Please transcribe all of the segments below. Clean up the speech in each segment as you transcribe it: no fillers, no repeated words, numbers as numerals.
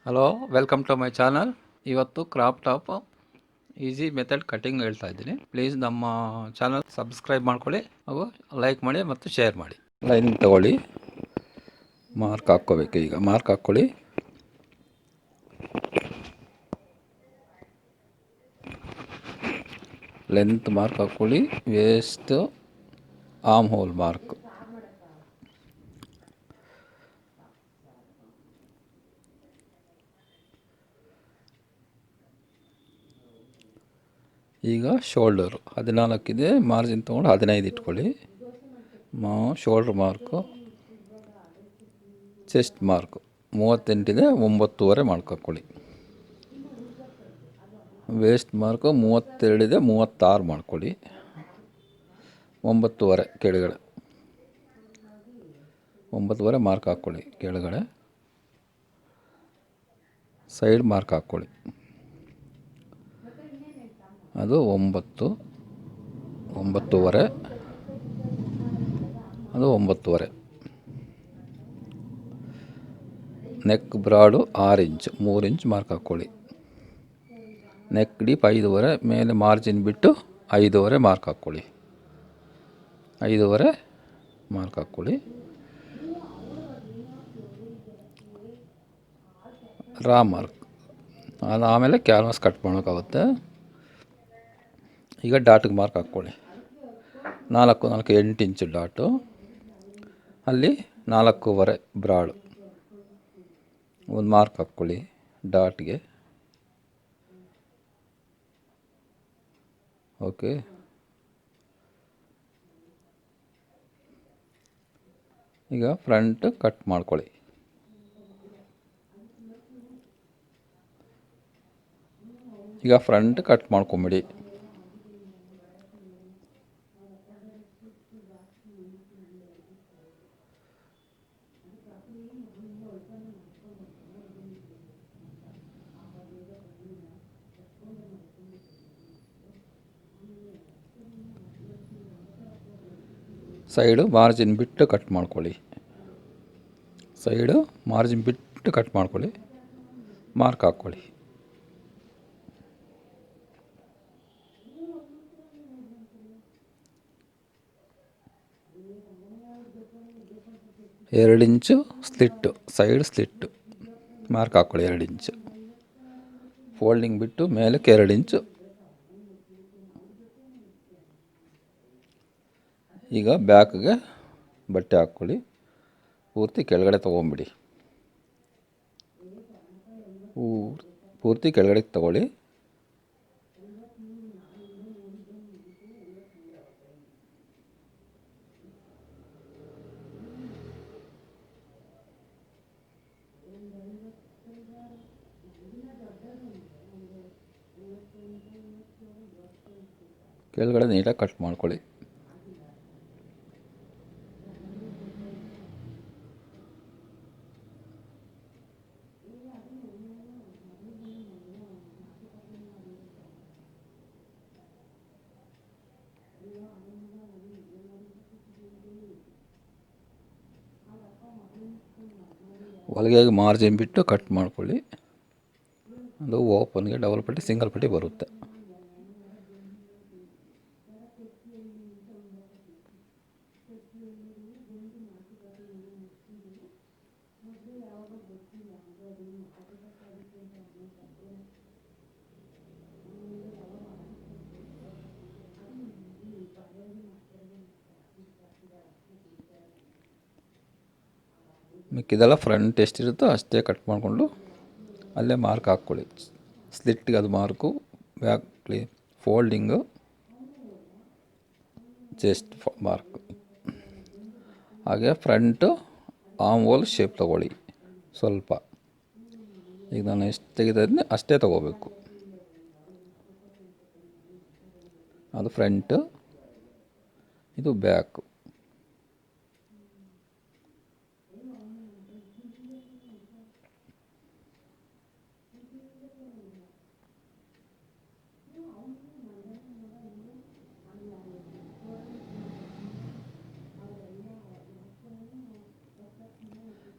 Hello, welcome to my channel. ಇವತ್ತು crop top easy method cutting ಹೇಳ್ತಾ ಇದ್ದೀನಿ. Please ನಮ್ಮ ಚಾನಲ್ ಸಬ್ಸ್ಕ್ರೈಬ್ ಮಾಡ್ಕೊಳ್ಳಿ ಹಾಗೂ ಲೈಕ್ ಮಾಡಿ ಮತ್ತು ಶೇರ್ ಮಾಡಿ. ಲೈನ್ ತಗೊಳ್ಳಿ, ಮಾರ್ಕ್ ಹಾಕ್ಕೋಬೇಕು. ಈಗ ಮಾರ್ಕ್ ಹಾಕ್ಕೊಳ್ಳಿ. ಲೆಂತ್ ಮಾರ್ಕ್ ಹಾಕ್ಕೊಳ್ಳಿ. Waist armhole mark. ಈಗ ಶೋಲ್ಡರು 14 ಇದೆ, ಮಾರ್ಜಿನ್ ತೊಗೊಂಡು 15 ಇಟ್ಕೊಳ್ಳಿ. ಶೋಲ್ಡ್ರ್ ಮಾರ್ಕು, ಚೆಸ್ಟ್ ಮಾರ್ಕು 38 ಇದೆ, 9.5 ಮಾರ್ಕ್ ಹಾಕ್ಕೊಳ್ಳಿ. ವೇಸ್ಟ್ ಮಾರ್ಕು 32 ಇದೆ, 36 ಮಾಡ್ಕೊಳ್ಳಿ. 9.5 ಕೆಳಗಡೆ 9.5 ಮಾರ್ಕ್ ಹಾಕ್ಕೊಳ್ಳಿ. ಕೆಳಗಡೆ ಸೈಡ್ ಮಾರ್ಕ್ ಹಾಕ್ಕೊಳ್ಳಿ. ಅದು 9.5 ಅದು 9.5. Neck broad 6 inch, 3 inch mark ಹಾಕ್ಕೊಳ್ಳಿ. ನೆಕ್ ಡೀಪ್ 5.5, ಮೇಲೆ ಮಾರ್ಜಿನ್ ಬಿಟ್ಟು 5.5 ಮಾರ್ಕ್ ಹಾಕ್ಕೊಳ್ಳಿ. 5.5 ಮಾರ್ಕ್ ಹಾಕ್ಕೊಳ್ಳಿ. ರಾ ಮಾರ್ಕ್, ಅದು ಆಮೇಲೆ ಕ್ಯಾನ್ವಾಸ್ ಕಟ್ ಮಾಡೋಕ್ಕಾಗುತ್ತೆ. ಈಗ ಡಾಟಿಗೆ ಮಾರ್ಕ್ ಹಾಕ್ಕೊಳ್ಳಿ. 4 8 ಇಂಚು ಡಾಟು, ಅಲ್ಲಿ 4.5 ಬ್ರಾಡು ಒಂದು ಮಾರ್ಕ್ ಹಾಕ್ಕೊಳ್ಳಿ ಡಾಟ್ಗೆ. ಓಕೆ, ಈಗ ಫ್ರಂಟ್ ಕಟ್ ಮಾಡ್ಕೊಳ್ಳಿ. ಈಗ ಫ್ರಂಟ್ ಕಟ್ ಮಾಡ್ಕೊಂಬಿಡಿ. ಸೈಡು ಮಾರ್ಜಿನ್ ಬಿಟ್ಟು ಕಟ್ ಮಾಡ್ಕೊಳ್ಳಿ. ಸೈಡು ಮಾರ್ಜಿನ್ ಬಿಟ್ಟು ಕಟ್ ಮಾಡ್ಕೊಳ್ಳಿ. ಮಾರ್ಕ್ ಹಾಕ್ಕೊಳ್ಳಿ. ಎರಡು ಇಂಚು ಸ್ಲಿಟ್ಟು, ಸೈಡ್ ಸ್ಲಿಟ್ಟು ಮಾರ್ಕ್ ಹಾಕ್ಕೊಳ್ಳಿ. 2 ಇಂಚು ಫೋಲ್ಡಿಂಗ್ ಬಿಟ್ಟು ಮೇಲಕ್ಕೆ 2 ಇಂಚು. ಈಗ ಬ್ಯಾಕ್ಗೆ ಬಟ್ಟೆ ಹಾಕ್ಕೊಳ್ಳಿ. ಪೂರ್ತಿ ಕೆಳಗಡೆ ತೊಗೊಂಬಿಡಿ. ಪೂರ್ತಿ ಕೆಳಗಡೆ ತಗೊಳ್ಳಿ. ಕೆಳಗಡೆ ನೀಟಾಗಿ ಕಟ್ ಮಾಡ್ಕೊಳ್ಳಿ. ಒಳಗೆ ಮಾರ್ಜಿನ್ ಬಿಟ್ಟು ಕಟ್ ಮಾಡ್ಕೊಳ್ಳಿ. ಅದು ಓಪನ್ಗೆ ಡಬಲ್ ಪಟ್ಟಿ ಸಿಂಗಲ್ ಪಟ್ಟಿ ಬರುತ್ತೆ. ಮಿಕ್ಕಿದೆಲ್ಲ ಫ್ರಂಟ್ ಎಷ್ಟಿರುತ್ತೋ ಅಷ್ಟೇ ಕಟ್ ಮಾಡಿಕೊಂಡು ಅಲ್ಲೇ ಮಾರ್ಕ್ ಹಾಕ್ಕೊಳ್ಳಿ. ಸ್ಲಿಟ್ಗೆ ಅದು mark, back folding, chest mark. ಹಾಗೆ ಫ್ರಂಟು ಆರ್ಮ್ ಹೋಲ್ ಶೇಪ್ ತೊಗೊಳ್ಳಿ ಸ್ವಲ್ಪ. ಈಗ ನಾನು ಎಷ್ಟು ತೆಗೆದಿದ್ದೆ ಅಷ್ಟೇ ತೊಗೋಬೇಕು. ಅದು ಫ್ರಂಟು, ಇದು ಬ್ಯಾಕು.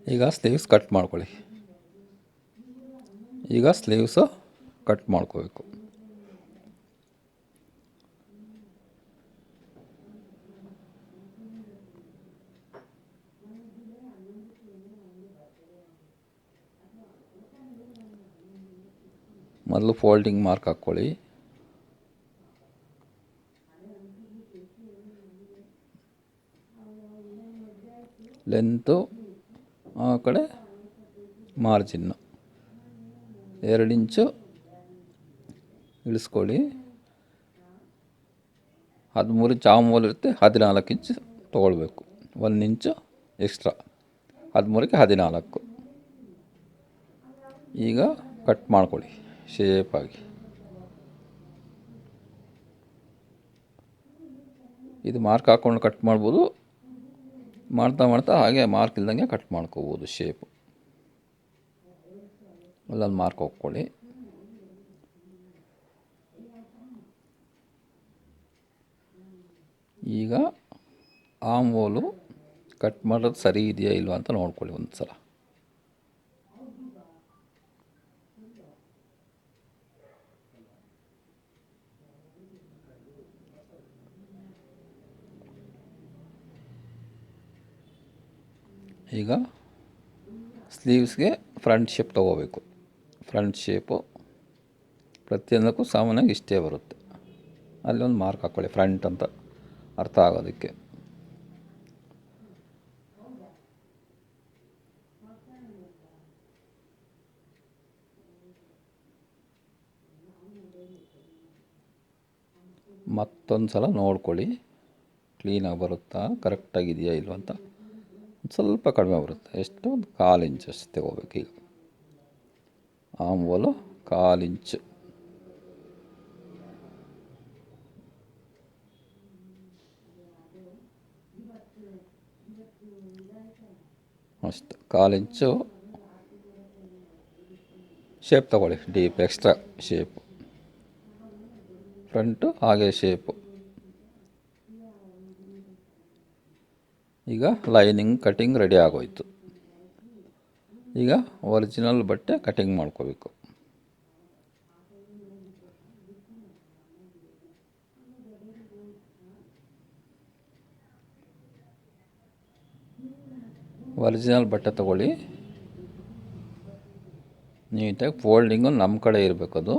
ಈಗ ಸ್ಲೀವ್ಸ್ ಕಟ್ ಮಾಡ್ಕೊಳ್ಳಿ. ಈಗ ಸ್ಲೀವ್ಸು ಕಟ್ ಮಾಡ್ಕೋಬೇಕು. ಮೊದಲು ಫೋಲ್ಡಿಂಗ್ ಮಾರ್ಕ್ ಹಾಕ್ಕೊಳ್ಳಿ. ಲೆಂತು ಆ ಕಡೆ ಮಾರ್ಜಿನ್ನು 2 ಇಂಚು ಇಳಿಸ್ಕೊಳ್ಳಿ. 13 ಇಂಚ್ ಮೂಲೆ ಇರುತ್ತೆ, 14 ಇಂಚು ತೊಗೊಳ್ಬೇಕು. 1 ಇಂಚು ಎಕ್ಸ್ಟ್ರಾ, 13ಕ್ಕೆ 14. ಈಗ ಕಟ್ ಮಾಡ್ಕೊಳ್ಳಿ ಶೇಪಾಗಿ. ಇದು ಮಾರ್ಕ್ ಹಾಕ್ಕೊಂಡು ಕಟ್ ಮಾಡ್ಬೋದು, ಮಾಡ್ತಾ ಮಾಡ್ತಾ ಹಾಗೆ ಮಾರ್ಕ್ ಇಲ್ದಂಗೆ ಕಟ್ ಮಾಡ್ಕೋಬೋದು ಶೇಪು. ಅಲ್ಲೊಂದು ಮಾರ್ಕ್ ಹಾಕ್ಕೊಳ್ಳಿ. ಈಗ ಆಮ್ ಹೋಲು ಕಟ್ ಮಾಡೋದು ಸರಿ ಇದೆಯಾ ಇಲ್ವಾ ಅಂತ ನೋಡ್ಕೊಳ್ಳಿ ಒಂದು ಸಲ. ಈಗ ಸ್ಲೀವ್ಸ್ಗೆ ಫ್ರಂಟ್ ಶೇಪ್ ತೊಗೋಬೇಕು. ಫ್ರಂಟ್ ಶೇಪು ಪ್ರತಿಯೊಂದಕ್ಕೂ ಸಾಮಾನ್ಯವಾಗಿ ಇಷ್ಟೇ ಬರುತ್ತೆ. ಅಲ್ಲೊಂದು ಮಾರ್ಕ್ ಹಾಕ್ಕೊಳ್ಳಿ, ಫ್ರಂಟ್ ಅಂತ ಅರ್ಥ ಆಗೋದಕ್ಕೆ. ಮತ್ತೊಂದು ಸಲ ನೋಡ್ಕೊಳ್ಳಿ ಕ್ಲೀನಾಗಿ ಬರುತ್ತಾ, ಕರೆಕ್ಟಾಗಿದೆಯಾ ಇಲ್ವ ಅಂತ. ಸ್ವಲ್ಪ ಕಡಿಮೆ ಬರುತ್ತೆ. ಎಷ್ಟು? ಒಂದು 1/4 ಇಂಚ್ ಅಷ್ಟು ತಗೋಬೇಕು. ಈಗ ಆಮ್ ಹೋಲು 1/4 ಇಂಚು. ಅಷ್ಟು 1/4 ಇಂಚು ಶೇಪ್ ತೊಗೊಳ್ಳಿ, ಡೀಪ್ ಎಕ್ಸ್ಟ್ರಾ ಶೇಪು. ಫ್ರಂಟು ಹಾಗೆ ಶೇಪು. ಈಗ ಲೈನಿಂಗ್ ಕಟಿಂಗ್ ರೆಡಿ ಆಗೋಯ್ತು. ಈಗ ಒರಿಜಿನಲ್ ಬಟ್ಟೆ ಕಟಿಂಗ್ ಮಾಡ್ಕೋಬೇಕು. ಒರಿಜಿನಲ್ ಬಟ್ಟೆ ತೊಗೊಳ್ಳಿ. ನೀಟಾಗಿ ಫೋಲ್ಡಿಂಗು ನಮ್ಮ ಕಡೆ ಇರಬೇಕು. ಅದು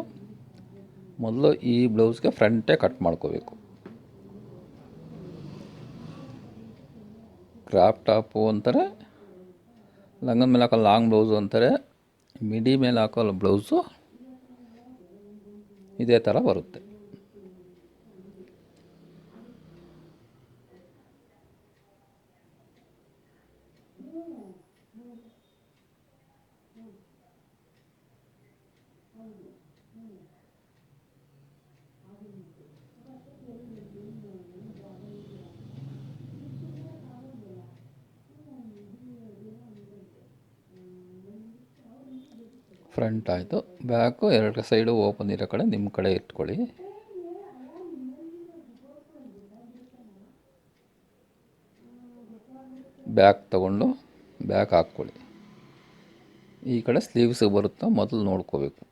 ಮೊದಲು ಈ ಬ್ಲೌಸ್ಗೆ ಫ್ರಂಟೇ ಕಟ್ ಮಾಡ್ಕೋಬೇಕು. ಕ್ರಾಪ್ ಟಾಪು ಅಂತಾರೆ, ಲಂಗದ ಮೇಲೆ ಹಾಕೋ ಲಾಂಗ್ ಬ್ಲೌಸು ಅಂತಾರೆ, ಮಿಡಿ ಮೇಲೆ ಹಾಕೋ ಬ್ಲೌಸು ಇದೇ ಥರ ಬರುತ್ತೆ. ಫ್ರಂಟ್ ಆಯಿತು. ಬ್ಯಾಕು 2 ಸೈಡು ಓಪನ್ ಇರೋ ಕಡೆ ನಿಮ್ಮ ಕಡೆ ಇಟ್ಕೊಳ್ಳಿ. ಬ್ಯಾಕ್ ತಗೊಂಡು ಬ್ಯಾಕ್ ಹಾಕ್ಕೊಳ್ಳಿ. ಈ ಕಡೆ ಸ್ಲೀವ್ಸಿಗೆ ಬರುತ್ತಾ ಮೊದಲು ನೋಡ್ಕೋಬೇಕು.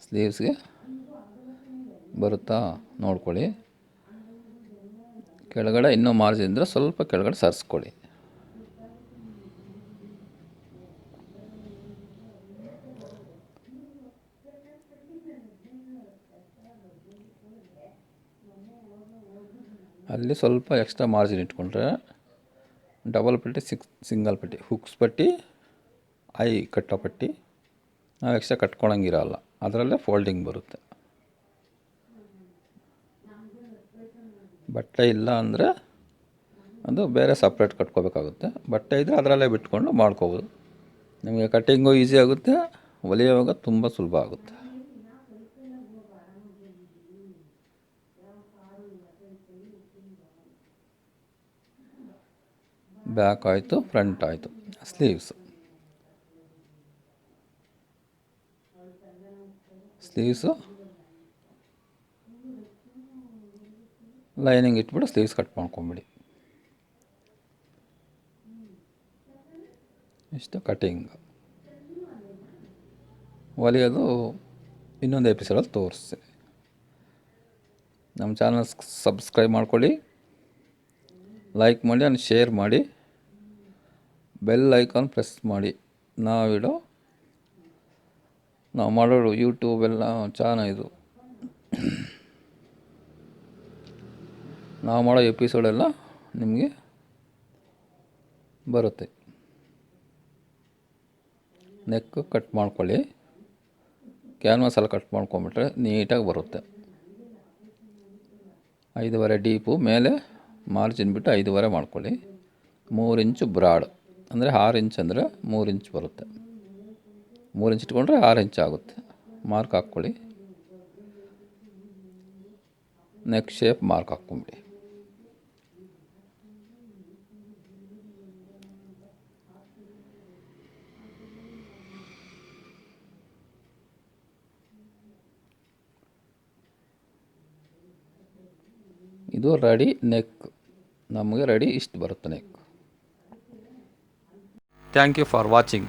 ಸ್ಲೀವ್ಸ್ಗೆ ಬರುತ್ತಾ ನೋಡ್ಕೊಳ್ಳಿ. ಕೆಳಗಡೆ ಇನ್ನೂ ಮಾರ್ಜಿನ್ ಇದ್ದರೆ ಸ್ವಲ್ಪ ಕೆಳಗಡೆ ಸರಿಸ್ಕೊಳ್ಳಿ. ಅಲ್ಲಿ ಸ್ವಲ್ಪ ಎಕ್ಸ್ಟ್ರಾ ಮಾರ್ಜಿನ್ ಇಟ್ಕೊಂಡ್ರೆ ಡಬಲ್ ಪಟ್ಟಿ, ಸಿಂಗಲ್ ಪಟ್ಟಿ, ಹುಕ್ಸ್ ಪಟ್ಟಿ, ಐ ಕಟ್ಟೋ ಪಟ್ಟಿ ನಾವು ಎಕ್ಸ್ಟ್ರಾ ಕಟ್ಕೊಳಂಗಿರಲ್ಲ. ಅದರಲ್ಲೇ ಫೋಲ್ಡಿಂಗ್ ಬರುತ್ತೆ. ಬಟ್ಟೆ ಇಲ್ಲ ಅಂದರೆ ಅದು ಬೇರೆ ಸಪ್ರೇಟ್ ಕಟ್ಕೋಬೇಕಾಗುತ್ತೆ. ಬಟ್ಟೆ ಇದ್ದರೆ ಅದರಲ್ಲೇ ಬಿಟ್ಕೊಂಡು ಮಾಡ್ಕೋಬೋದು. ನಿಮಗೆ ಕಟ್ಟಿಂಗು ಈಸಿ ಆಗುತ್ತೆ, ಹೊಲಿಯುವಾಗ ತುಂಬ ಸುಲಭ ಆಗುತ್ತೆ. ಬ್ಯಾಕ್ ಆಯಿತು, ಫ್ರಂಟ್ ಆಯಿತು. ಸ್ಲೀವ್ಸು ಲೈನಿಂಗ್ ಇಟ್ಬಿಟ್ಟು ಸ್ಲೀವ್ಸ್ ಕಟ್ ಮಾಡ್ಕೊಂಬಿಡಿ. ಇಷ್ಟು ಕಟಿಂಗ್. ಹೊಲಿಯೋದು ಇನ್ನೊಂದು ಎಪಿಸೋಡಲ್ಲಿ ತೋರಿಸ್ತೀನಿ. ನಮ್ಮ ಚಾನಲ್ ಸಬ್ಸ್ಕ್ರೈಬ್ ಮಾಡ್ಕೊಳ್ಳಿ, ಲೈಕ್ ಮಾಡಿ ಆ್ಯಂಡ್ ಶೇರ್ ಮಾಡಿ, ಬೆಲ್ ಐಕಾನ್ ಪ್ರೆಸ್ ಮಾಡಿ. ನಾವು ಮಾಡೋದು ಯೂಟ್ಯೂಬ್ ಎಲ್ಲ ಇದು ನಾವು ಮಾಡೋ ಎಪಿಸೋಡೆಲ್ಲ ನಿಮಗೆ ಬರುತ್ತೆ. ನೆಕ್ ಕಟ್ ಮಾಡ್ಕೊಳ್ಳಿ, ಕ್ಯಾನ್ವಾಸ್ ಎಲ್ಲ ಕಟ್ ಮಾಡ್ಕೊಂಬಿಟ್ರೆ ನೀಟಾಗಿ ಬರುತ್ತೆ. 5.5 ಡೀಪು, ಮೇಲೆ ಮಾರ್ಜಿನ್ ಬಿಟ್ಟು 5.5 ಮಾಡ್ಕೊಳ್ಳಿ. 3 ಇಂಚು ಬ್ರಾಡ್ ಅಂದರೆ 6 ಇಂಚ್ ಅಂದರೆ 3 ಇಂಚ್ ಬರುತ್ತೆ. 3 ಇಂಚ್ ಇಟ್ಕೊಂಡ್ರೆ 6 ಇಂಚ್ ಆಗುತ್ತೆ. ಮಾರ್ಕ್ ಹಾಕ್ಕೊಳ್ಳಿ. ನೆಕ್ ಶೇಪ್ ಮಾರ್ಕ್ ಹಾಕ್ಕೊಂಬಿಡಿ. ಇದು ರೆಡಿ ನೆಕ್. ನಮಗೆ ರೆಡಿ ಇಷ್ಟು ಬರುತ್ತೆ neck. Thank you for watching.